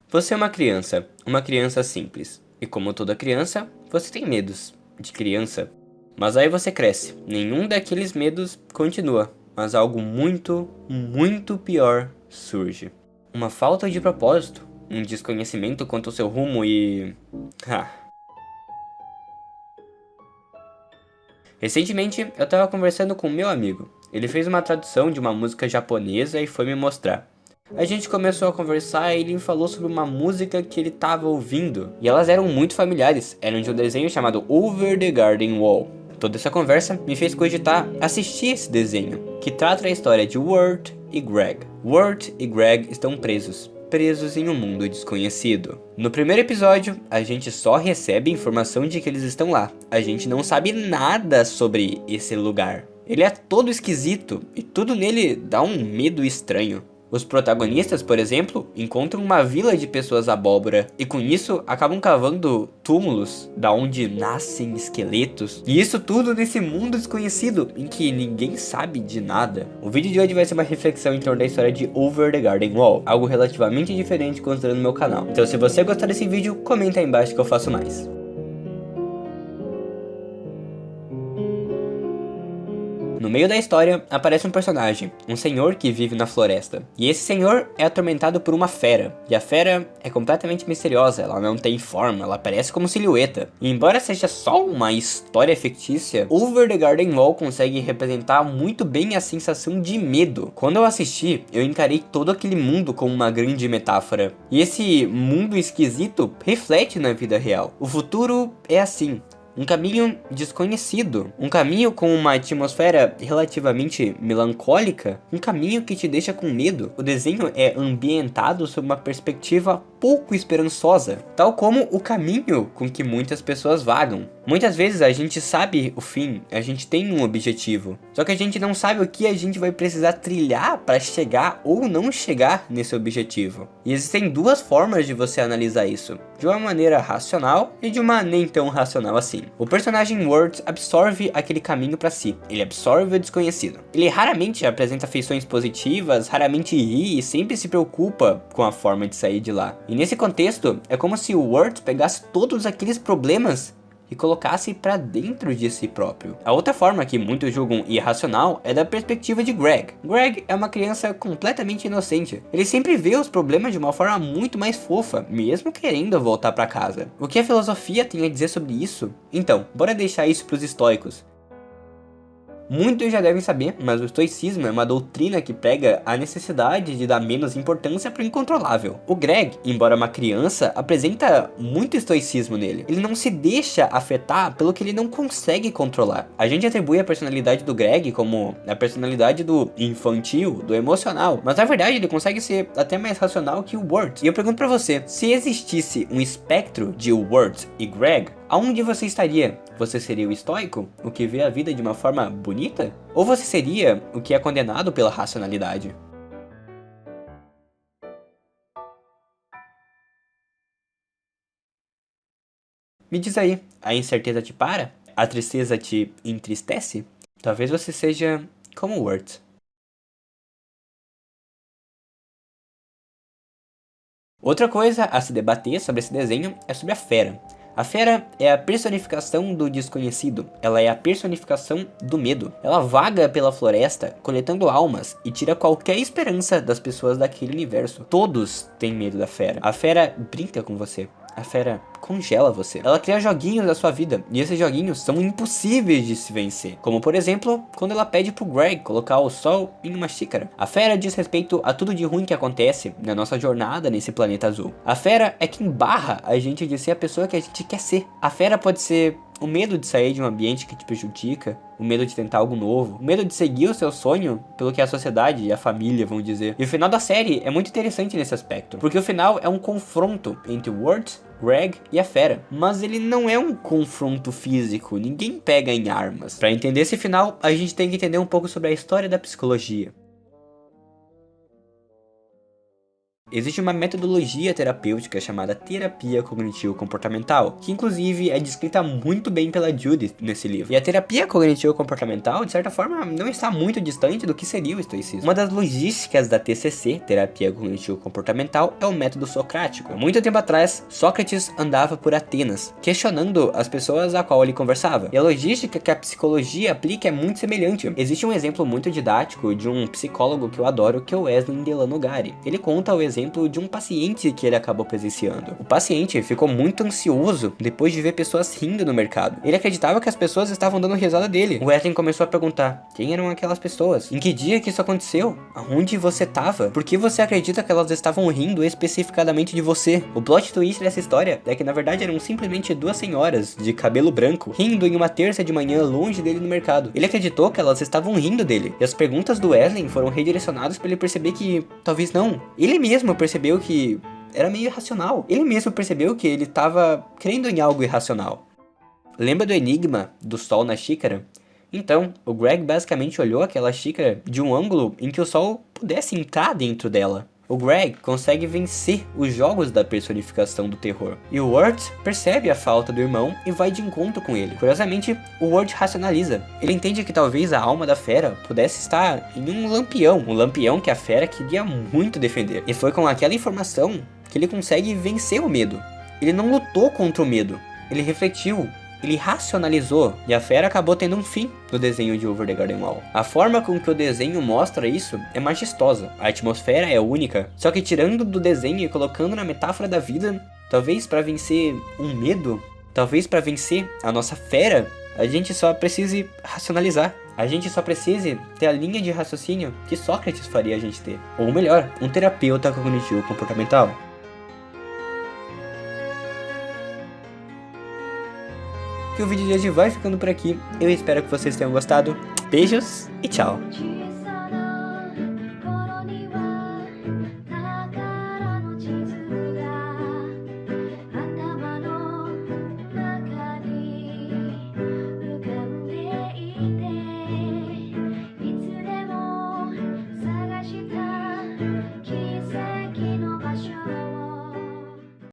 Você é uma criança simples. E como toda criança, você tem medos de criança. Mas aí você cresce, nenhum daqueles medos continua, mas algo muito, muito pior surge. Uma falta de propósito, um desconhecimento quanto ao seu rumo e... Recentemente, eu tava conversando com meu amigo. Ele fez uma tradução de uma música japonesa e foi me mostrar. A gente começou a conversar e ele me falou sobre uma música que ele tava ouvindo. E elas eram muito familiares, eram de um desenho chamado Over the Garden Wall. Toda essa conversa me fez cogitar assistir esse desenho, que trata a história de Wirt e Greg. Wirt e Greg estão presos em um mundo desconhecido. No primeiro episódio, a gente só recebe informação de que eles estão lá. A gente não sabe nada sobre esse lugar. Ele é todo esquisito e tudo nele dá um medo estranho. Os protagonistas, por exemplo, encontram uma vila de pessoas abóbora e com isso acabam cavando túmulos da onde nascem esqueletos. E isso tudo nesse mundo desconhecido em que ninguém sabe de nada. O vídeo de hoje vai ser uma reflexão em torno da história de Over the Garden Wall, algo relativamente diferente considerando no meu canal. Então se você gostar desse vídeo, comenta aí embaixo que eu faço mais. No meio da história, aparece um personagem, um senhor que vive na floresta. E esse senhor é atormentado por uma fera. E a fera é completamente misteriosa, ela não tem forma, ela parece como silhueta. E embora seja só uma história fictícia, Over the Garden Wall consegue representar muito bem a sensação de medo. Quando eu assisti, eu encarei todo aquele mundo como uma grande metáfora. E esse mundo esquisito reflete na vida real. O futuro é assim. Um caminho desconhecido, um caminho com uma atmosfera relativamente melancólica, um caminho que te deixa com medo. O desenho é ambientado sob uma perspectiva pouco esperançosa, tal como o caminho com que muitas pessoas vagam. Muitas vezes a gente sabe o fim, a gente tem um objetivo, só que a gente não sabe o que a gente vai precisar trilhar para chegar ou não chegar nesse objetivo. E existem duas formas de você analisar isso, de uma maneira racional e de uma nem tão racional assim. O personagem Wirt absorve aquele caminho para si, ele absorve o desconhecido. Ele raramente apresenta feições positivas, raramente ri e sempre se preocupa com a forma de sair de lá. E nesse contexto, é como se o Wirt pegasse todos aqueles problemas e colocasse para dentro de si próprio. A outra forma que muitos julgam irracional é da perspectiva de Greg. Greg é uma criança completamente inocente. Ele sempre vê os problemas de uma forma muito mais fofa, mesmo querendo voltar para casa. O que a filosofia tem a dizer sobre isso? Então, bora deixar isso para os estoicos. Muitos já devem saber, mas o estoicismo é uma doutrina que prega a necessidade de dar menos importância para o incontrolável. O Greg, embora uma criança, apresenta muito estoicismo nele. Ele não se deixa afetar pelo que ele não consegue controlar. A gente atribui a personalidade do Greg como a personalidade do infantil, do emocional, mas na verdade ele consegue ser até mais racional que o Wirt. E eu pergunto para você, se existisse um espectro de Wirt e Greg, aonde você estaria? Você seria o estoico, o que vê a vida de uma forma bonita? Ou você seria o que é condenado pela racionalidade? Me diz aí, a incerteza te para? A tristeza te entristece? Talvez você seja como Wirt. Outra coisa a se debater sobre esse desenho é sobre a fera. A fera é a personificação do desconhecido, ela é a personificação do medo. Ela vaga pela floresta, coletando almas e tira qualquer esperança das pessoas daquele universo. Todos têm medo da fera. A fera brinca com você. A fera congela você. Ela cria joguinhos da sua vida, e esses joguinhos são impossíveis de se vencer. Como por exemplo, quando ela pede pro Greg colocar o sol em uma xícara. A fera diz respeito a tudo de ruim que acontece na nossa jornada nesse planeta azul. A fera é quem barra a gente de ser a pessoa que a gente quer ser. A fera pode ser o medo de sair de um ambiente que te prejudica, o medo de tentar algo novo, o medo de seguir o seu sonho pelo que a sociedade e a família vão dizer. E o final da série é muito interessante nesse aspecto, porque o final é um confronto entre Wirt, Greg e a fera, mas ele não é um confronto físico, ninguém pega em armas. Para entender esse final, a gente tem que entender um pouco sobre a história da psicologia. Existe uma metodologia terapêutica chamada terapia cognitivo-comportamental, que inclusive é descrita muito bem pela Judith nesse livro. E a terapia cognitivo-comportamental, de certa forma, não está muito distante do que seria o estoicismo. Uma das logísticas da TCC, terapia cognitivo-comportamental, é o método socrático. Há muito tempo atrás, Sócrates andava por Atenas, questionando as pessoas a qual ele conversava. E a logística que a psicologia aplica é muito semelhante. Existe um exemplo muito didático de um psicólogo que eu adoro, que é o Wesley Delano Gari. Ele conta o exemplo de um paciente que ele acabou presenciando. O paciente ficou muito ansioso depois de ver pessoas rindo no mercado. Ele acreditava que as pessoas estavam dando risada dele. O Wesley começou a perguntar: quem eram aquelas pessoas? Em que dia que isso aconteceu? Aonde você estava? Por que você acredita que elas estavam rindo especificadamente de você? O plot twist dessa história é que na verdade eram simplesmente duas senhoras de cabelo branco rindo em uma terça de manhã longe dele no mercado. Ele acreditou que elas estavam rindo dele. E as perguntas do Wesley foram redirecionadas para ele perceber que talvez não. Ele mesmo percebeu que era meio irracional. Ele mesmo percebeu que ele estava crendo em algo irracional. Lembra do enigma do sol na xícara? Então, o Greg basicamente olhou aquela xícara de um ângulo em que o sol pudesse entrar dentro dela. O Greg consegue vencer os jogos da personificação do terror. E o Wirt percebe a falta do irmão e vai de encontro com ele. Curiosamente, o Wirt racionaliza. Ele entende que talvez a alma da fera pudesse estar em um lampião que a fera queria muito defender. E foi com aquela informação que ele consegue vencer o medo. Ele não lutou contra o medo, ele refletiu. Ele racionalizou e a fera acabou tendo um fim no desenho de Over the Garden Wall. A forma com que o desenho mostra isso é majestosa, a atmosfera é única, só que tirando do desenho e colocando na metáfora da vida, talvez para vencer um medo, talvez para vencer a nossa fera, a gente só precise racionalizar. A gente só precisa ter a linha de raciocínio que Sócrates faria a gente ter. Ou melhor, um terapeuta cognitivo comportamental. Que o vídeo de hoje vai ficando por aqui. Eu espero que vocês tenham gostado. Beijos e tchau!